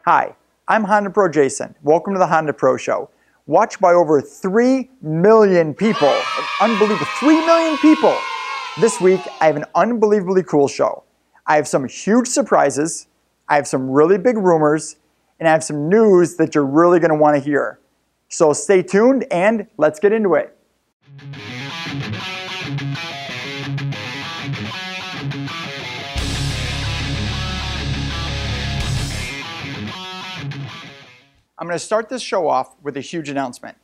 Hi, I'm Honda Pro Jason. Welcome to the Honda Pro Show. Watched by over 3 million people. Unbelievable, 3 million people. This week, I have an unbelievably cool show. I have some huge surprises, I have some really big rumors, and I have some news that you're really going to want to hear. So stay tuned and let's get into it. I'm going to start this show off with a huge announcement.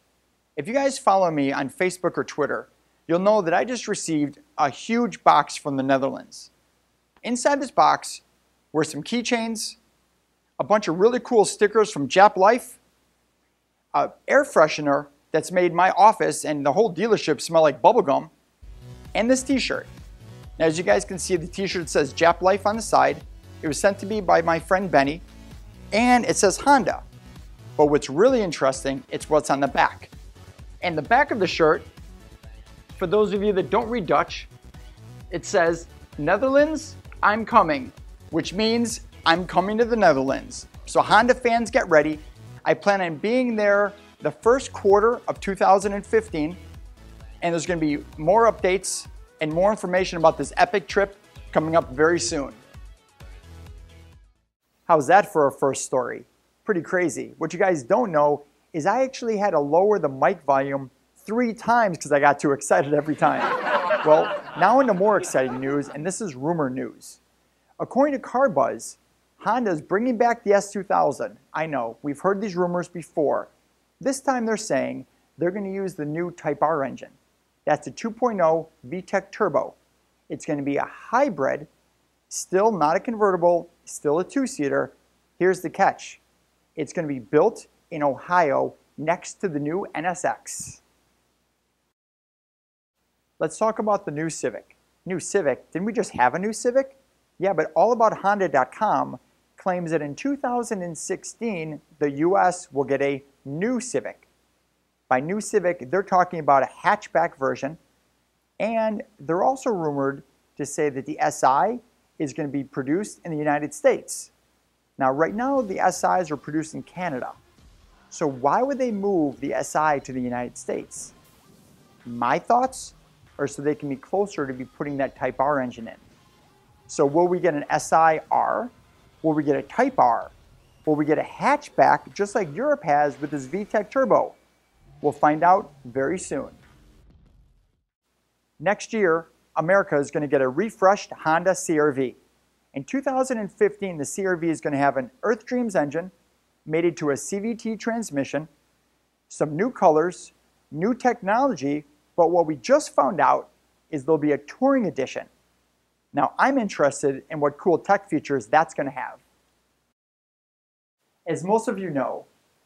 If you guys follow me on Facebook or Twitter, you'll know that I just received a huge box from the Netherlands. Inside this box were some keychains, a bunch of really cool stickers from Jap Life, an air freshener that's made my office and the whole dealership smell like bubblegum, and this t-shirt. Now, as you guys can see, the t-shirt says Jap Life on the side. It was sent to me by my friend Benny, and it says Honda. But what's really interesting, it's what's on the back. And the back of the shirt, for those of you that don't read Dutch, it says, Netherlands, I'm coming, which means I'm coming to the Netherlands. So Honda fans, get ready. I plan on being there the first quarter of 2015, and there's going to be more updates and more information about this epic trip coming up very soon. How's that for a first story? Pretty crazy. What you guys don't know is I actually had to lower the mic volume 3 times because I got too excited every time. Well, now into more exciting news, and this is rumor news. According to CarBuzz, Honda is bringing back the S2000. I know, we've heard these rumors before. This time they're saying they're going to use the new Type R engine. That's a 2.0 VTEC turbo. It's going to be a hybrid, still not a convertible, still a 2-seater. Here's the catch. It's going to be built in Ohio next to the new NSX. Let's talk about the new Civic. New Civic, didn't we just have a new Civic? Yeah, but allaboutHonda.com claims that in 2016, the US will get a new Civic. By new Civic, they're talking about a hatchback version, and they're also rumored to say that the SI is going to be produced in the United States. Now, right now, the SIs are produced in Canada. So why would they move the SI to the United States? My thoughts are so they can be closer to be putting that Type R engine in. So will we get an SI-R? Will we get a Type R? Will we get a hatchback just like Europe has with this VTEC turbo? We'll find out very soon. Next year, America is going to get a refreshed Honda CR-V. In 2015, the CR-V is going to have an Earth Dreams engine, mated to a CVT transmission, some new colors, new technology, but what we just found out is there'll be a touring edition. Now, I'm interested in what cool tech features that's going to have. As most of you know,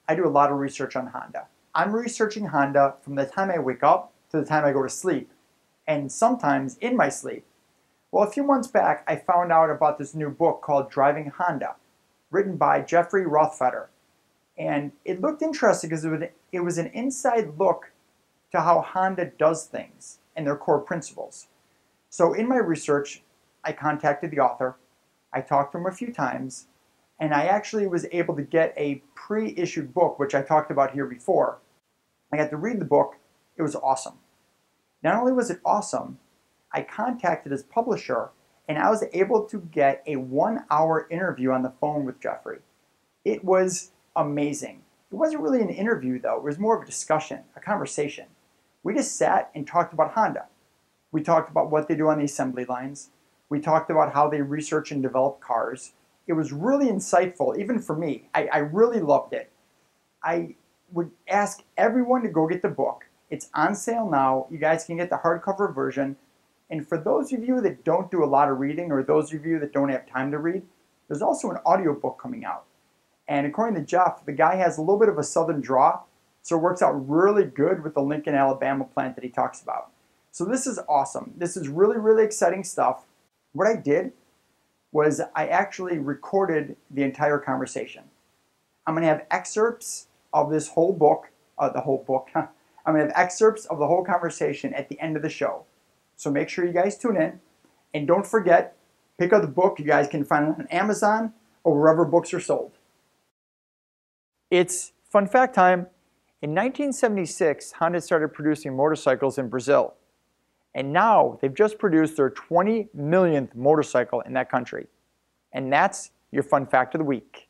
I do a lot of research on Honda. I'm researching Honda from the time I wake up to the time I go to sleep, and sometimes in my sleep. Well, a few months back, I found out about this new book called Driving Honda, written by Jeffrey Rothfeder. And it looked interesting because it was an inside look to how Honda does things and their core principles. So in my research, I contacted the author, I talked to him a few times, and I actually was able to get a pre-issued book, which I talked about here before. I got to read the book. It was awesome. Not only was it awesome, I contacted his publisher, and I was able to get a 1-hour interview on the phone with Jeffrey. It was amazing. It wasn't really an interview, though. It was more of a discussion, a conversation. We just sat and talked about Honda. We talked about what they do on the assembly lines. We talked about how they research and develop cars. It was really insightful, even for me. I really loved it. I would ask everyone to go get the book. It's on sale now. You guys can get the hardcover version. And for those of you that don't do a lot of reading, or those of you that don't have time to read, there's also an audiobook coming out. And according to Jeff, the guy has a little bit of a southern draw, so it works out really good with the Lincoln, Alabama plant that he talks about. So this is awesome. This is really, really exciting stuff. What I did was I actually recorded the entire conversation. I'm going to have excerpts of this whole book, I'm going to have excerpts of the whole conversation at the end of the show. So make sure you guys tune in. And don't forget, pick up the book. You guys can find it on Amazon or wherever books are sold. It's fun fact time. In 1976, Honda started producing motorcycles in Brazil. And now they've just produced their 20 millionth motorcycle in that country. And that's your fun fact of the week.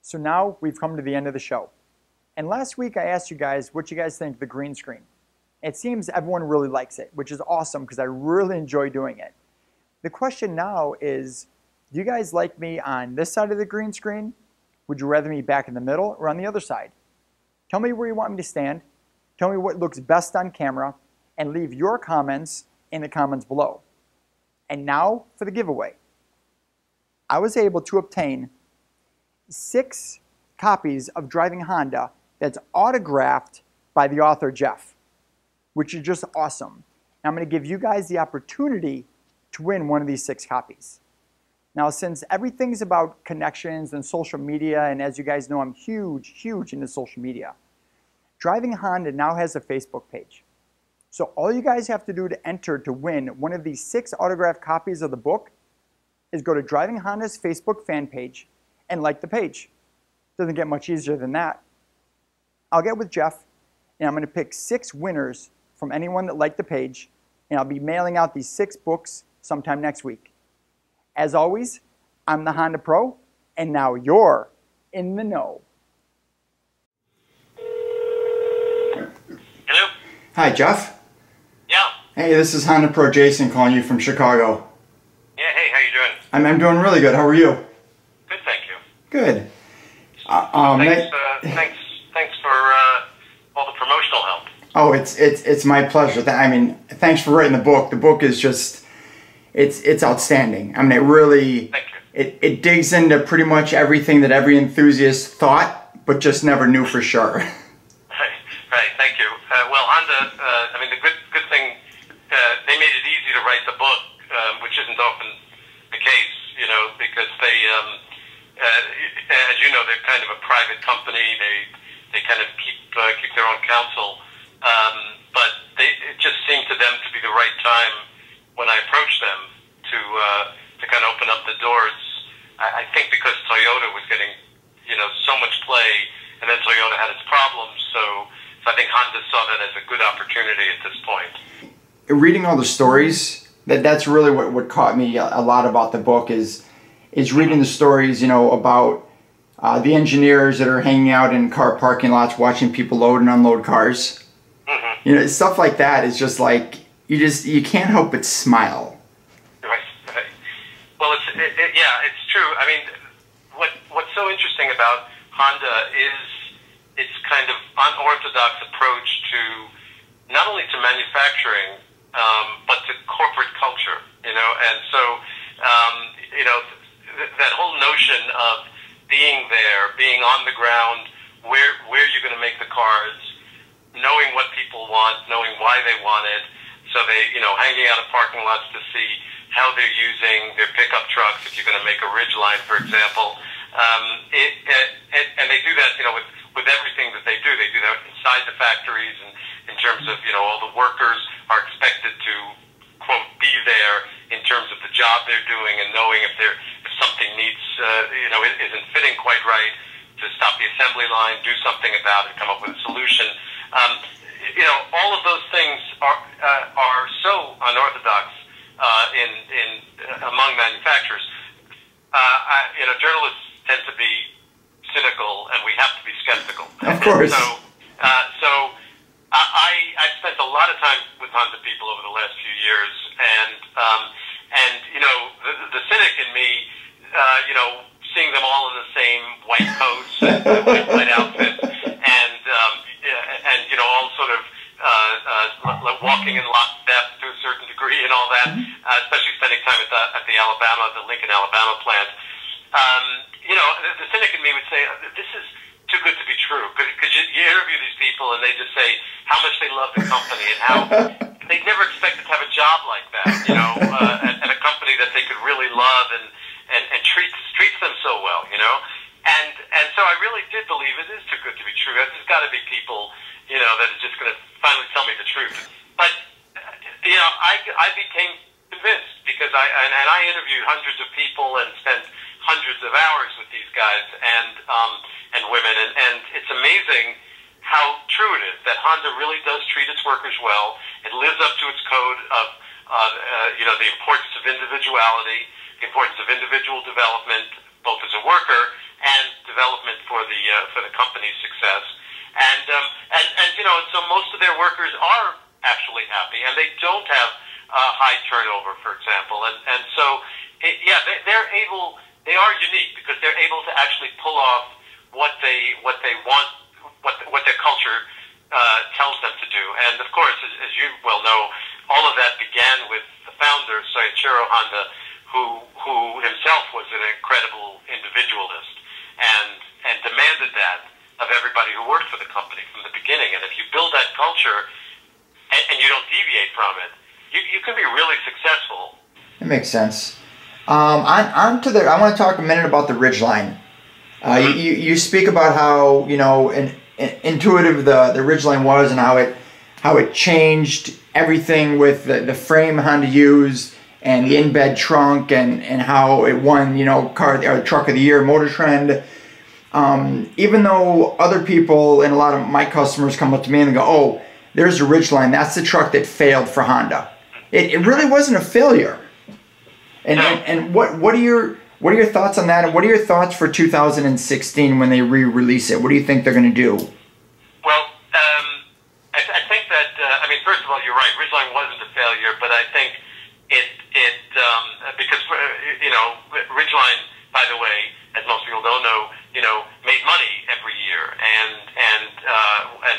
So now we've come to the end of the show. And last week I asked you guys what you guys think of the green screen. It seems everyone really likes it, which is awesome because I really enjoy doing it. The question now is, do you guys like me on this side of the green screen? Would you rather me back in the middle or on the other side? Tell me where you want me to stand. Tell me what looks best on camera, and leave your comments in the comments below. And now for the giveaway. I was able to obtain 6 copies of Driving Honda that's autographed by the author Jeff, which is just awesome. And I'm going to give you guys the opportunity to win one of these 6 copies. Now, since everything's about connections and social media, and as you guys know, I'm huge into social media, Driving Honda now has a Facebook page. So all you guys have to do to enter to win one of these 6 autographed copies of the book is go to Driving Honda's Facebook fan page and like the page. Doesn't get much easier than that. I'll get with Jeff, and I'm going to pick 6 winners from anyone that liked the page, and I'll be mailing out these 6 books sometime next week. As always, I'm the Honda Pro, and now you're in the know. Hello? Hi, Jeff. Yeah. Hey, this is Honda Pro Jason calling you from Chicago. Yeah, hey, how you doing? I'm doing really good. How are you? Good, thank you. Good. Thanks for all the promotional help. Oh, it's my pleasure. I mean, thanks for writing the book. The book is just, it's outstanding. I mean, it really, Thank you. It digs into pretty much everything that every enthusiast thought, but just never knew for sure. Right, thank you. Well, Honda, I mean, the good thing, they made it easy to write the book, which isn't often the case, you know, because they, as you know, they're kind of a private company. They kind of keep their own counsel, but it just seemed to them to be the right time when I approached them to kind of open up the doors. I think because Toyota was getting, you know, so much play, and then Toyota had its problems, so I think Honda saw that as a good opportunity at this point. Reading all the stories, that's really what caught me a lot about the book is reading the stories, you know, about the engineers that are hanging out in car parking lots watching people load and unload cars. Mm-hmm. You know, stuff like that is just like, you can't help but smile. Right. Well, yeah, it's true. I mean, what's so interesting about Honda is its kind of unorthodox approach to not only to manufacturing, but to corporate culture, you know, and so, you know, that whole notion of being there, being on the ground, where you're going to make the cars, knowing what people want, knowing why they want it, so they, you know, hanging out at parking lots to see how they're using their pickup trucks, if you're going to make a ridge line, for example, and they do that, you know, with everything that they do. They do that inside the factories, and in terms of, you know, all the workers are expected to, quote, be there in terms of the job they're doing, and knowing if something needs, you know, isn't fitting quite right, to stop the assembly line, do something about it, come up with a solution. You know, all of those things are so unorthodox among manufacturers. You know, journalists tend to be cynical, and we have to be skeptical. Of course. So I spent a lot of time with Honda people over the last few years, and you know, the cynic in me, you know, seeing them all in the same white coats, white outfits, and you know, all sort of walking in lockstep to a certain degree and all that, especially spending time at the Lincoln, Alabama plant. You know, the cynic in me would say, this is too good to be true, because you interview these people and they just say how much they love the company and how they never expected to have a job like that, you know, at a company that they could really love and treats them so well, you know. And so I really did believe it is too good to be true. There's got to be people, you know, that are just going to finally tell me the truth. But, you know, I became convinced, because I interviewed hundreds of people and spent hundreds of hours with these guys and women, and it's amazing how true it is that Honda really does treat its workers well. It lives up to its code of the importance of individuality, the importance of individual development, both as a worker and development for the company's success. And so most of their workers are actually happy, and they don't have high turnover, for example. And so, they are unique because they're able to actually pull off what they want, what their culture tells them to do. And of course, as you well know, all of that began with the founder, Soichiro Honda, who himself was an incredible individualist and demanded that of everybody who worked for the company from the beginning. And if you build that culture and you don't deviate from it, you can be really successful. That makes sense. I want to talk a minute about the Ridgeline. You speak about how intuitive the Ridgeline was and how it changed everything with the frame Honda used and the in-bed trunk and how it won Truck of the Year Motor Trend. Even though other people and a lot of my customers come up to me and go, "Oh, there's the Ridgeline. That's the truck that failed for Honda." It really wasn't a failure. And what are your thoughts on that? And what are your thoughts for 2016 when they re-release it? What do you think they're going to do? Well, I think that first of all, you're right. Ridgeline wasn't a failure, but I think it because Ridgeline, by the way, as most people don't know, made money every year and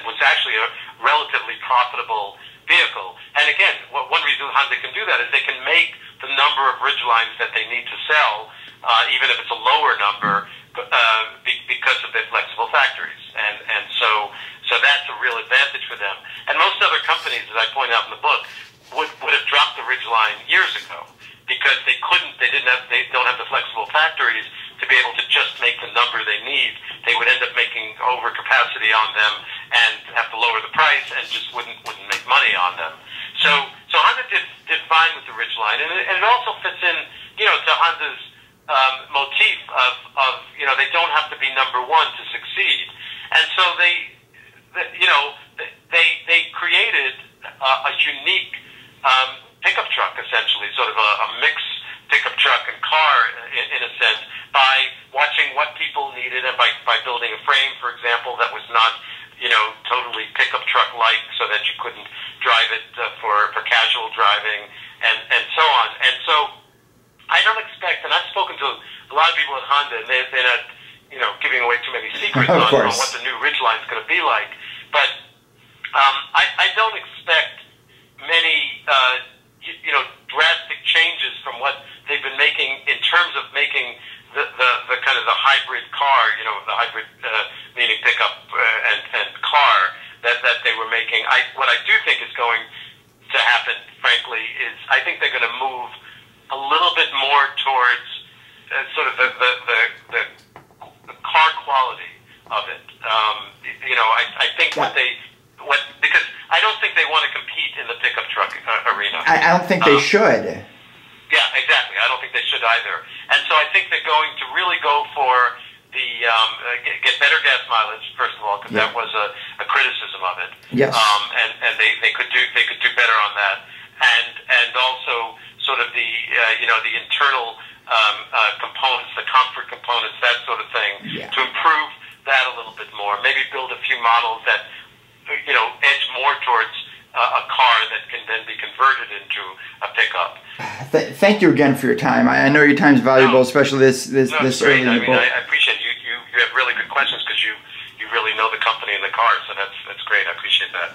was actually a relatively profitable vehicle. And again, one reason Honda can do that is they can make the number of Ridgelines that they need to sell, even if it's a lower number, because of their flexible factories. And so that's a real advantage for them. And most other companies, as I point out in the book, would have dropped the Ridgeline years ago because they don't have the flexible factories to be able to just make the number they need. They would end up making overcapacity on them and have to lower the price and just wouldn't make money on them. So Honda did fine with the Ridgeline, and it also fits in, to Honda's motif of they don't have to be number one to succeed, and so they created a unique pickup truck, essentially, sort of a mix pickup truck and car in a sense, by watching what people needed and by building a frame, for example, that was not totally pickup truck like, so that you couldn't drive it for casual driving and so on. And so I don't expect, and I've spoken to a lot of people at Honda, and they're not giving away too many secrets on what the new Ridgeline is going to be like, but I don't expect many drastic changes from what they've been making in terms of making the kind of the hybrid car, the hybrid meaning pickup and car that they were making. What I do think is going to happen, frankly, is I think they're going to move a little bit more towards sort of the car quality of it. I think because I don't think they want to compete in the pickup truck arena. I don't think they should. Yeah, exactly. I don't think they should either. And so I think they're going to really go for the get better gas mileage, first of all, because that was a criticism of it. Yes. And they could do better on that, and also sort of the the internal components, the comfort components, that sort of thing, to improve that a little bit more. Maybe build a few models that edge more towards a car that can then be converted into a pickup. Thank you again for your time. I know your time is valuable, especially this early in the book. I appreciate it. You have really good questions because you really know the company and the car, so that's great. I appreciate that.